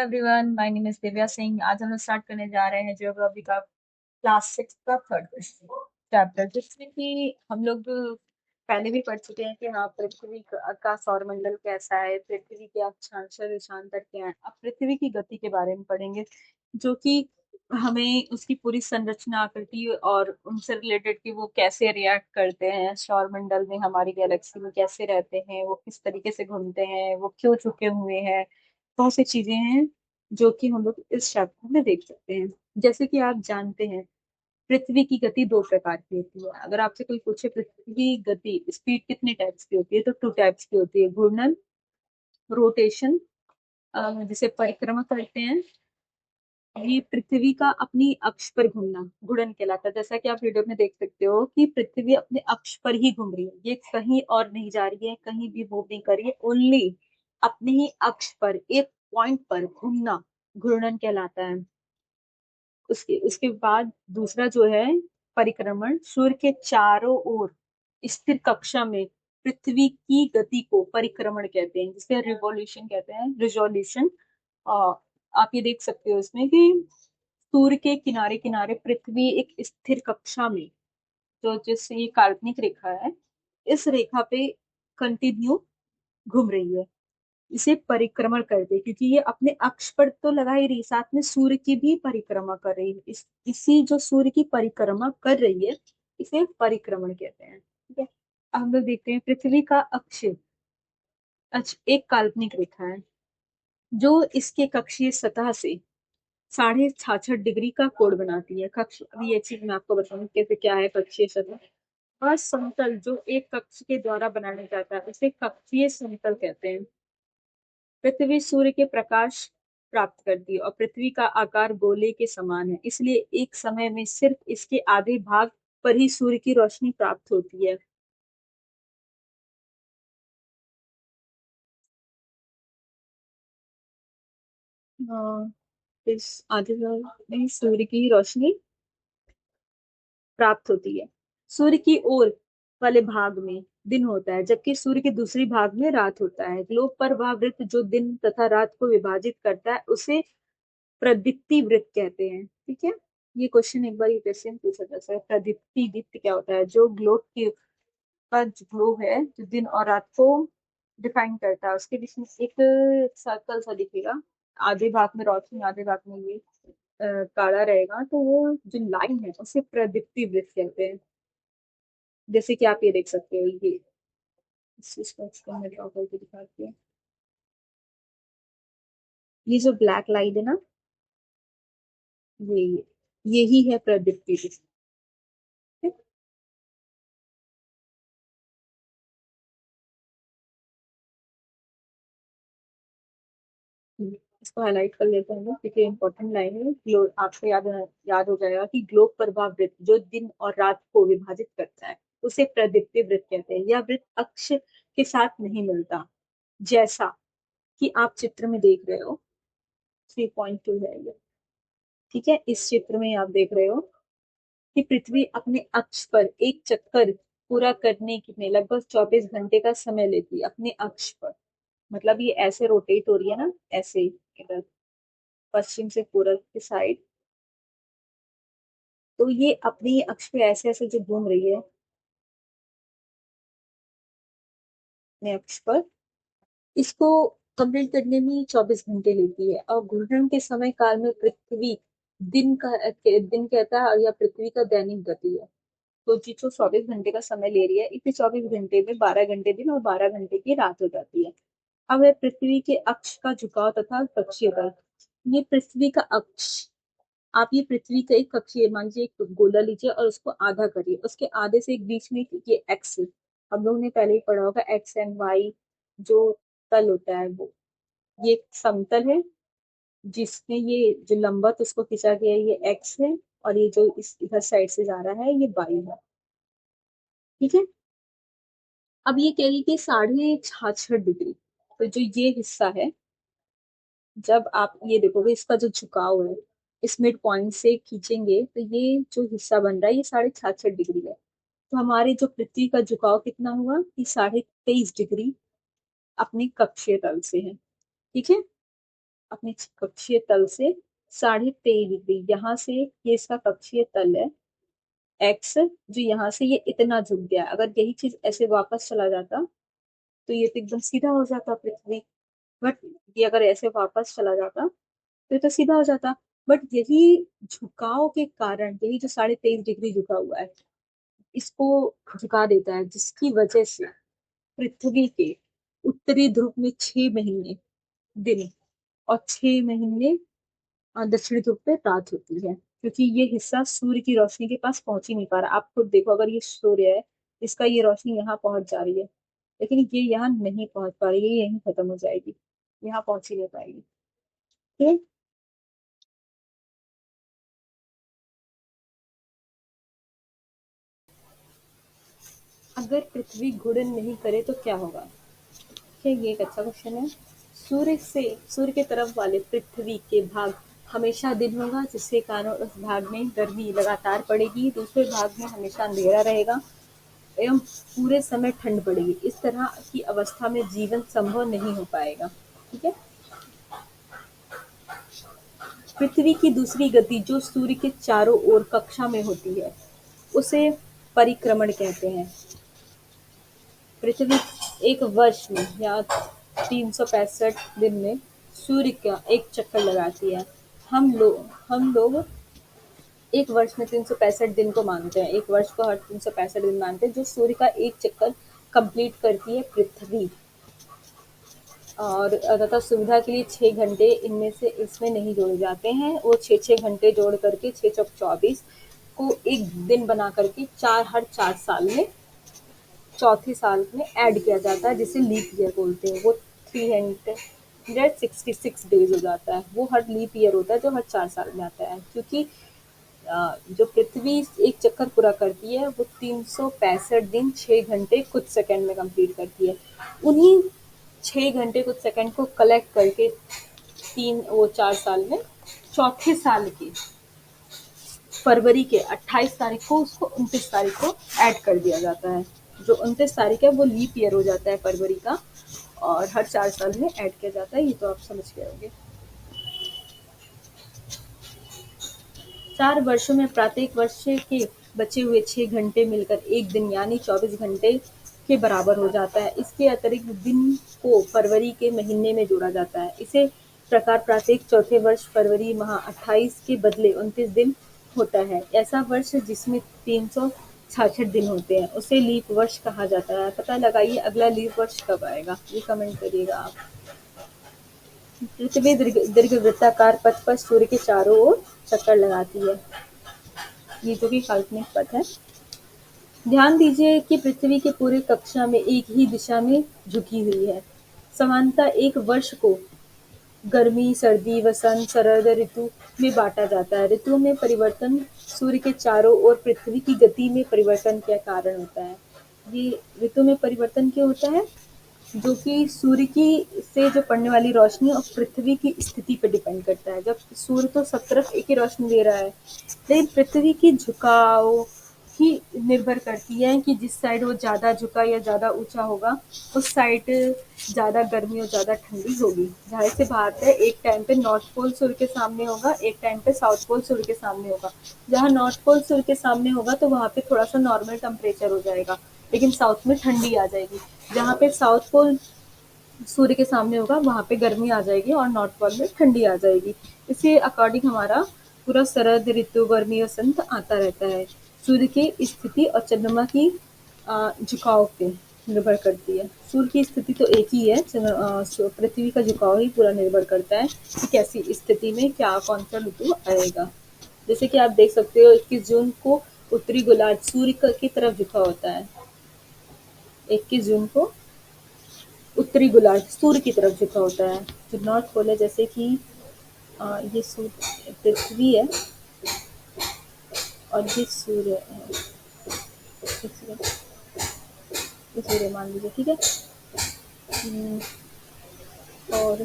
Everyone, my name is Divya Singh. आज हम लोग स्टार्ट करने जा रहे हैं ज्योग्राफी का क्लास 6 का थर्ड चैप्टर, जिसमें कि हम लोग पहले भी पढ़ चुके हैं कि हाँ, पृथ्वी का सौरमंडल कैसा है, पृथ्वी के अक्षांश और देशांतर क्या है। अब पृथ्वी की गति के बारे में पढ़ेंगे, जो कि हमें उसकी पूरी संरचना, आकृति और उनसे रिलेटेड कि वो कैसे रिएक्ट करते हैं सौरमंडल में, हमारी गैलेक्सी में कैसे रहते हैं, वो किस तरीके से घूमते हैं, वो क्यों झुके हुए हैं। बहुत सी चीजें हैं जो कि हम लोग इस चैप्टर में देख सकते हैं। जैसे कि आप जानते हैं, पृथ्वी की गति दो प्रकार की होती है। अगर आपसे कोई पूछे पृथ्वी की गति स्पीड कितने टाइप्स की होती है, तो टू टाइप्स की होती है। घूर्णन, रोटेशन, जिसे परिक्रमा करते हैं। ये पृथ्वी का अपनी अक्ष पर घूमना घूर्णन कहलाता है। जैसा कि आप वीडियो में देख सकते हो कि पृथ्वी अपने अक्ष पर ही घूम रही है, ये कहीं और नहीं जा रही है, कहीं भी मूव नहीं कर रही है, ओनली अपने ही अक्ष पर एक पॉइंट पर घूमना घूर्णन कहलाता है। उसके उसके बाद दूसरा जो है परिक्रमण। सूर्य के चारों ओर स्थिर कक्षा में पृथ्वी की गति को परिक्रमण कहते हैं, जिसे रिवॉल्यूशन कहते हैं, रिजोल्यूशन। आप ये देख सकते हो इसमें कि सूर्य के किनारे किनारे पृथ्वी एक स्थिर कक्षा में, जो जिस ये काल्पनिक रेखा है, इस रेखा पे कंटिन्यू घूम रही है। इसे परिक्रमण करते हैं, क्योंकि ये अपने अक्ष पर तो लगा ही रही, साथ में सूर्य की भी परिक्रमा कर रही है। इसी जो सूर्य की परिक्रमा कर रही है, इसे परिक्रमण कहते हैं। ठीक है। अब हम लोग देखते हैं पृथ्वी का अक्ष एक काल्पनिक रेखा है, जो इसके कक्षीय सतह से 66.5 डिग्री का कोण बनाती है। कक्ष, अभी ये चीज मैं आपको बताऊंगी कैसे क्या है कक्षीय सतह। और समतल, जो एक कक्ष के द्वारा बनाया जाता है, उसे कक्षीय समतल कहते हैं। पृथ्वी सूर्य के प्रकाश प्राप्त करती है और पृथ्वी का आकार गोले के समान है, इसलिए एक समय में सिर्फ इसके आधे भाग पर ही सूर्य की रोशनी प्राप्त होती है। हाँ, इस आधे भाग में सूर्य की रोशनी प्राप्त होती है। सूर्य की ओर वाले भाग में दिन होता है, जबकि सूर्य के दूसरी भाग में रात होता है। ग्लोब पर वह वृत्त जो दिन तथा रात को विभाजित करता है, उसे प्रदीप्ति वृत्त कहते हैं। ठीक है। ये क्वेश्चन एक बार क्वेश्चन पूछा जा सकता है, प्रदीप्ति वृत्त क्या होता है। जो ग्लोब की का जो ग्लोब है, जो दिन और रात को डिफाइन करता है, उसके बीच में एक सर्कल सा दिखेगा। आधे भाग में रोशनी, आधे भाग में ये काला रहेगा, तो वो जो लाइन है उसे प्रदीप्ति वृत्त कहते हैं। जैसे कि आप ये देख सकते हो, ये इस चीज को एक्सप्लेन मैं ड्रॉ करके दिखाती हूँ। ये जो ब्लैक लाइन है ना, ये यही है प्रदीप्ति वृत्त। इसको हाईलाइट कर लेते हैं क्योंकि इंपॉर्टेंट लाइन है। आपको याद हो जाएगा कि ग्लोब प्रभाव वृत्त जो दिन और रात को विभाजित करता है, उसे प्रदीप्ति वृत्त कहते हैं। यह वृत्त अक्ष के साथ नहीं मिलता, जैसा कि आप चित्र में देख रहे हो। 3.2 है ये। ठीक है। इस चित्र में आप देख रहे हो कि पृथ्वी अपने अक्ष पर एक चक्कर पूरा करने में लगभग 24 घंटे का समय लेती है, अपने अक्ष पर। मतलब ये ऐसे रोटेट हो रही है ना, ऐसे इधर पश्चिम से पूरब की साइड। तो ये अपनी अक्ष पे ऐसे ऐसे जो घूम रही है, अपने अक्ष पर, इसको कंप्लीट करने में 24 घंटे लेती है। और घूर्णन के समय काल में पृथ्वी दिन कहता है, या पृथ्वी का दैनिक गति है। तो जी जो 24 घंटे का समय ले रही है, इतने 24 घंटे में 12 घंटे दिन और 12 घंटे की रात हो जाती है। अब है पृथ्वी के अक्ष का झुकाव तथा कक्षीय बल। ये पृथ्वी का अक्ष, आप ये पृथ्वी का एक कक्षीय मान लीजिए, एक गोला लीजिए और उसको आधा करिए। उसके आधे से एक बीच में ये एक्स, हम लोगों ने पहले ही पढ़ा होगा, एक्स एंड वाई जो तल होता है, वो ये एक समतल है, जिसमें ये जो लंबवत उसको खींचा गया है, ये एक्स है। और ये जो इस इधर साइड से जा रहा है, ये वाई है। ठीक है। अब ये कह रही कि 66.5 डिग्री, तो जो ये हिस्सा है, जब आप ये देखोगे इसका जो झुकाव है, इस मिड पॉइंट से खींचेंगे तो ये जो हिस्सा बन रहा है, ये 66.5 डिग्री है। तो हमारे जो पृथ्वी का झुकाव कितना हुआ कि 23.5 डिग्री अपने कक्षीय तल से है। ठीक है। अपने कक्षीय तल से 23.5 डिग्री, यहाँ से ये इसका कक्षीय तल है एक्स, जो यहाँ से ये इतना झुक गया। अगर यही चीज ऐसे वापस चला जाता तो ये तो एकदम सीधा हो जाता पृथ्वी। बट ये अगर ऐसे वापस चला जाता तो ये तो सीधा हो जाता। बट यही झुकाव के कारण, यही जो 23.5 डिग्री झुका हुआ है, इसको झुका देता है, जिसकी वजह से पृथ्वी के उत्तरी ध्रुव में 6 महीने दिन और 6 महीने दक्षिणी ध्रुव पे रात होती है, क्योंकि ये हिस्सा सूर्य की रोशनी के पास पहुंच ही नहीं पा रहा। आप खुद देखो, अगर ये सूर्य है, इसका ये रोशनी यहाँ पहुंच जा रही है, लेकिन ये यहाँ नहीं पहुंच पा रही है, ये यहीं खत्म हो जाएगी, यहाँ पहुंच ही नहीं पाएगी। ठीक। अगर पृथ्वी घूर्णन नहीं करे तो क्या होगा? क्या ये एक अच्छा क्वेश्चन है। सूर्य के तरफ वाले पृथ्वी के भाग हमेशा दिन होगा, जिसके कारण उस भाग में गर्मी लगातार पड़ेगी, दूसरे भाग में हमेशा अंधेरा रहेगा एवं पूरे समय ठंड पड़ेगी। इस तरह की अवस्था में जीवन संभव नहीं हो पाएगा। ठीक है। पृथ्वी की दूसरी गति जो सूर्य के चारों ओर कक्षा में होती है, उसे परिक्रमण कहते हैं। पृथ्वी एक वर्ष में या 365 दिन में सूर्य का एक चक्कर लगाती है। हम लोग एक वर्ष में 365 दिन को मानते हैं, एक वर्ष को हर 365 दिन मानते हैं, जो सूर्य का एक चक्कर कंप्लीट करती है पृथ्वी। और तथा सुविधा के लिए 6 घंटे इनमें से इसमें नहीं जोड़े जाते हैं, वो 6 6 घंटे जोड़ करके 6 चौक 24 को एक दिन बना करके हर 4 साल में चौथे साल में ऐड किया जाता है, जिसे लीप ईयर बोलते हैं। वो 366 डेज हो जाता है। वो हर लीप ईयर होता है जो हर 4 साल में आता है, क्योंकि जो पृथ्वी एक चक्कर पूरा करती है वो 365 दिन 6 घंटे कुछ सेकंड में कंप्लीट करती है। उन्हीं 6 घंटे कुछ सेकंड को कलेक्ट करके 4 साल में चौथे साल के फरवरी के 28 तारीख को उसको 29 तारीख को ऐड कर दिया जाता है। जो 29 तारीख है वो लीप ईयर हो जाता है फरवरी का, और हर 4 साल में ऐड किया जाता है। ये तो आप समझ गए होंगे। 4 वर्षों में प्रत्येक वर्ष के बचे हुए 6 घंटे मिलकर एक दिन यानी 24 घंटे के बराबर हो जाता है। इसके अतिरिक्त दिन को फरवरी के महीने में जोड़ा जाता है। इसे प्रकार प्रत्येक चौथे वर्ष फरवरी माह 28 के बदले 29 दिन होता है। ऐसा वर्ष जिसमें 366 दिन होते हैं उसे लीप वर्ष कहा जाता है। पता लगाइए अगला लीप वर्ष कब आएगा, ये कमेंट करिएगा आप। पृथ्वी दीर्घ वृत्ताकार पथ पर सूर्य के चारों ओर चक्कर लगाती है। ये जो कि काल्पनिक पथ है। ध्यान दीजिए कि पृथ्वी के पूरे कक्षा में एक ही दिशा में झुकी हुई है। सामान्यतः एक वर्ष को गर्मी, सर्दी, वसंत, शरद ऋतु में बांटा जाता है। ऋतुओं में परिवर्तन सूर्य के चारों ओर पृथ्वी की गति में परिवर्तन के कारण होता है। ये ऋतु में परिवर्तन क्यों होता है? जो कि सूर्य की से जो पड़ने वाली रोशनी और पृथ्वी की स्थिति पे डिपेंड करता है। जब सूर्य तो सब तरफ एक ही रोशनी दे रहा है, लेकिन पृथ्वी की झुकाव ही निर्भर करती है कि जिस साइड वो ज़्यादा झुका या ज़्यादा ऊंचा होगा, उस साइड ज़्यादा गर्मी और ज़्यादा ठंडी होगी। जाहिर सी बात है, एक टाइम पे नॉर्थ पोल सूर्य के सामने होगा, एक टाइम पे साउथ पोल सूर्य के सामने होगा। जहाँ नॉर्थ पोल सूर्य के सामने होगा तो वहाँ पे थोड़ा सा नॉर्मल टेम्परेचर हो जाएगा, लेकिन साउथ में ठंडी आ जाएगी। जहाँ पे साउथ पोल सूर्य के सामने होगा वहाँ पे गर्मी आ जाएगी और नॉर्थ पोल में ठंडी आ जाएगी। इसी अकॉर्डिंग हमारा पूरा शरद ऋतु, गर्मी, वसंत आता रहता है। सूर्य की स्थिति और चंद्रमा की झुकाव पे निर्भर करती है। सूर्य की स्थिति तो एक ही है, पृथ्वी का झुकाव ही पूरा निर्भर करता है कि कैसी स्थिति में क्या कौन सा ऋतु आएगा। जैसे कि आप देख सकते हो 21 जून को उत्तरी गोलार्ध सूर्य की तरफ झुका होता है। 21 जून को उत्तरी गोलार्ध सूर्य की तरफ झुका होता है। जो नॉर्थ पोल है, जैसे कि ये सूर्य पृथ्वी है और ये सूर्य है, ये सूर्य मान लीजिए, ठीक है। और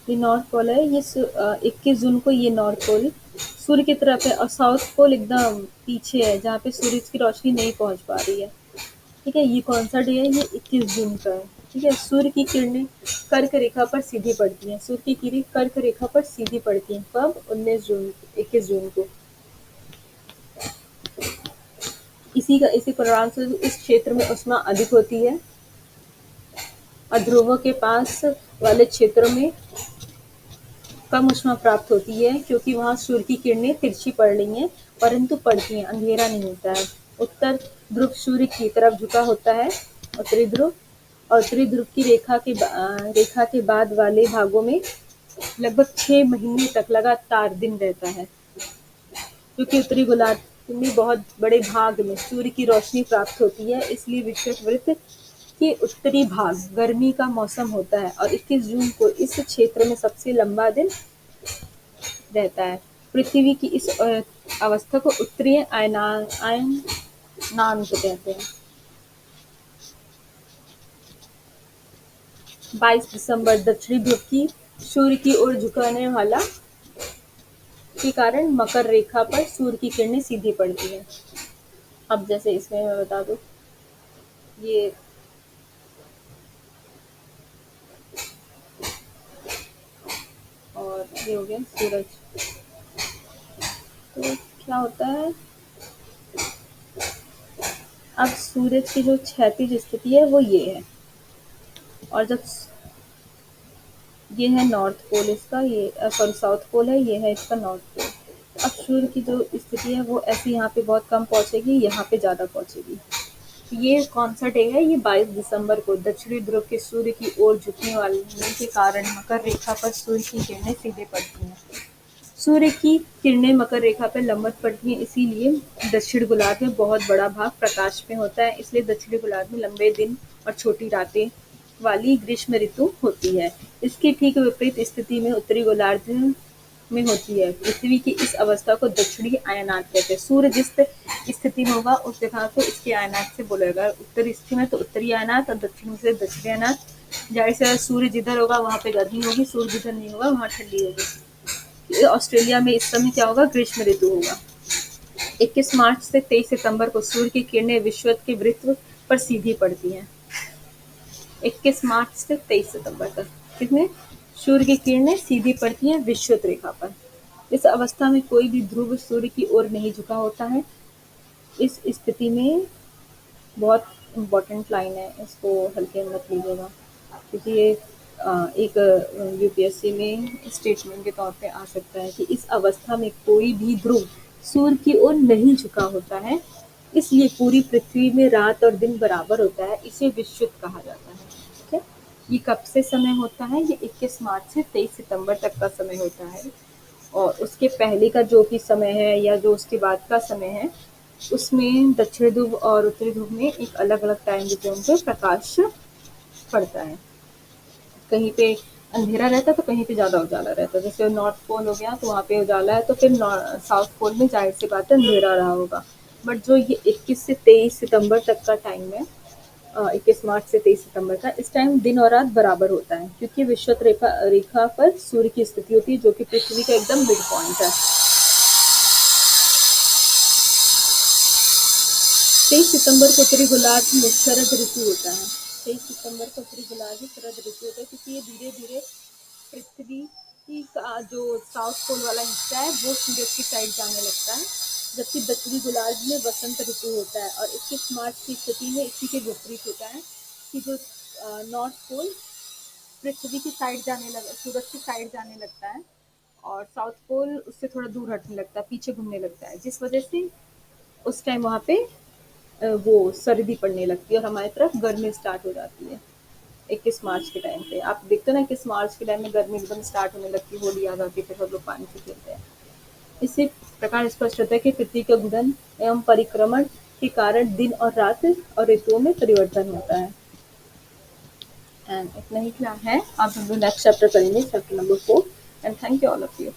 ये नॉर्थ पोल है, ये 21 जून को ये नॉर्थ पोल सूर्य की तरफ है और साउथ पोल एकदम पीछे है जहाँ पे सूरज की रोशनी नहीं पहुँच पा रही है। ठीक है, ये कौन सा डे है? ये 21 जून का है। ठीक है। सूर्य की किरणें कर्क रेखा पर सीधी पड़ती हैं। सूर्य की किरणें कर्क रेखा पर सीधी पड़ती हैं। कब? 19 जून, 21 जून को। इसी परिणाम से इस क्षेत्र में उष्मा अधिक होती है और ध्रुवों के पास वाले क्षेत्रों में कम ऊष्मा प्राप्त होती है, क्योंकि वहाँ सूर्य की किरणें तिरछी पड़ रही हैं, परंतु पड़ती हैं, अंधेरा नहीं होता है। उत्तर ध्रुव सूर्य की तरफ झुका होता है। उत्तरी ध्रुव और उत्तरी ध्रुव की रेखा के बाद वाले भागों में लगभग 6 महीने तक लगातार दिन रहता है, क्योंकि उत्तरी गोलार्ध में बहुत बड़े भाग में सूर्य की रोशनी प्राप्त होती है, इसलिए विषुवत के उत्तरी भाग गर्मी का मौसम होता है और 21 जून को इस क्षेत्र में सबसे लंबा दिन रहता है। पृथ्वी की इस अवस्था को उत्तरीय अयनांत कहते हैं। 22 दिसंबर दक्षिणी ध्रुव की सूर्य की ओर झुकाने वाला के कारण मकर रेखा पर सूर्य की किरणें सीधी पड़ती हैं। अब जैसे इसमें मैं बता दूं, ये और ये हो गया सूरज। तो क्या होता है, अब सूरज की जो क्षैतिज स्थिति है वो ये है, और जब ये है नॉर्थ पोल इसका, ये सॉरी साउथ पोल है, ये है इसका नॉर्थ पोल। अब सूर्य की जो स्थिति है वो ऐसे यहाँ पे बहुत कम पहुंचेगी, यहाँ पे ज़्यादा पहुंचेगी। ये कौन सा डे है? ये 22 दिसंबर को दक्षिणी ध्रुव के सूर्य की ओर झुकने वाले के कारण मकर रेखा पर सूर्य की किरणें सीधे पड़ती हैं। सूर्य की किरणें मकर रेखा पर लंबवत पड़ती हैं, इसीलिए दक्षिण गोलार्ध में बहुत बड़ा भाग प्रकाश में होता है। इसलिए दक्षिणी गोलार्ध में लंबे दिन और छोटी रातें वाली ग्रीष्म ऋतु होती है। इसकी ठीक विपरीत स्थिति में उत्तरी गोलार्ध में होती है। पृथ्वी की इस अवस्था को दक्षिणी अयनांत कहते हैं। सूर्य जिस स्थिति में होगा उस जगह को इसके अयनांत से बोला जाएगा। उत्तरी स्थिति में तो उत्तरी अयनांत और दक्षिण से दक्षिणी अयनांत। जाहिर सी सूर्य जिधर होगा वहाँ पे गर्मी होगी, सूर्य जिधर नहीं होगा वहाँ ठंडी होगी। ऑस्ट्रेलिया में इस समय क्या होगा? ग्रीष्म ऋतु होगा। 21 मार्च से 23 सितंबर को सूर्य की किरणें विषुवत के वृत्त पर सीधी पड़ती हैं। 21 मार्च से 23 सितंबर तक कितने सूर्य की किरणें सीधी पड़ती हैं विषुवत रेखा पर। इस अवस्था में कोई भी ध्रुव सूर्य की ओर नहीं झुका होता है। इस स्थिति में बहुत इम्पोर्टेंट लाइन है, इसको हल्के में मत लीजिएगा, क्योंकि ये एक यूपीएससी में स्टेटमेंट के तौर पे आ सकता है कि इस अवस्था में कोई भी ध्रुव सूर्य की ओर नहीं झुका होता है, इसलिए पूरी पृथ्वी में रात और दिन बराबर होता है। इसे विषुवत कहा जाता है। ठीक है, ये कब से समय होता है? ये 21 मार्च से 23 सितंबर तक का समय होता है, और उसके पहले का जो भी समय है या जो उसके बाद का समय है उसमें दक्षिण ध्रुव और उत्तरी ध्रुव में एक अलग अलग टाइम जोन पे प्रकाश पड़ता है। कहीं पे अंधेरा रहता है तो कहीं पे ज़्यादा उजाला रहता है। जैसे नॉर्थ पोल हो गया तो वहाँ पे उजाला है, तो फिर साउथ पोल में जाहिर सी बात है अंधेरा रहा होगा। बट जो ये 21 से 23 सितंबर तक का टाइम है, 21 मार्च से 23 सितंबर का, इस टाइम दिन और रात बराबर होता है, क्योंकि विषुवत रेखा पर सूर्य की स्थिति होती है जो कि पृथ्वी का एकदम मिड पॉइंट है। 23 सितंबर को उत्तरी गोलार्ध में शरद ऋतु होता है। 23 सितंबर को उत्तरी गोलार्ध में शरद ऋतु होता है, क्योंकि ये धीरे धीरे पृथ्वी का जो साउथ पोल वाला हिस्सा है वो सूरज की साइड जाने लगता है, जबकि दक्षिणी गोलार्ध में वसंत ऋतु होता है। और 21 मार्च की स्थिति में इसी के विपरीत होता है कि जो नॉर्थ पोल पृथ्वी की साइड जाने लगा, सूरज की साइड जाने लगता है, और साउथ पोल उससे थोड़ा दूर हटने लगता है, पीछे घूमने लगता है, जिस वजह से उस टाइम वहाँ पे वो सर्दी पड़ने लगती है और हमारी तरफ गर्मी स्टार्ट हो जाती है। 21 मार्च के टाइम पे आप देखते हो ना, 21 मार्च के टाइम में गर्मी एकदम स्टार्ट होने लगती है, होली आ जाती है, फिर सब लोग पानी से खेलते हैं। इसी प्रकार स्पष्ट होता है कि पृथ्वी के घूर्णन एवं परिक्रमण के कारण दिन और रात और ऋतुओं में परिवर्तन होता है। एंड इतना ही क्या है, अब हम लोग नेक्स्ट चैप्टर करेंगे, chapter number 4। And thank you all of you.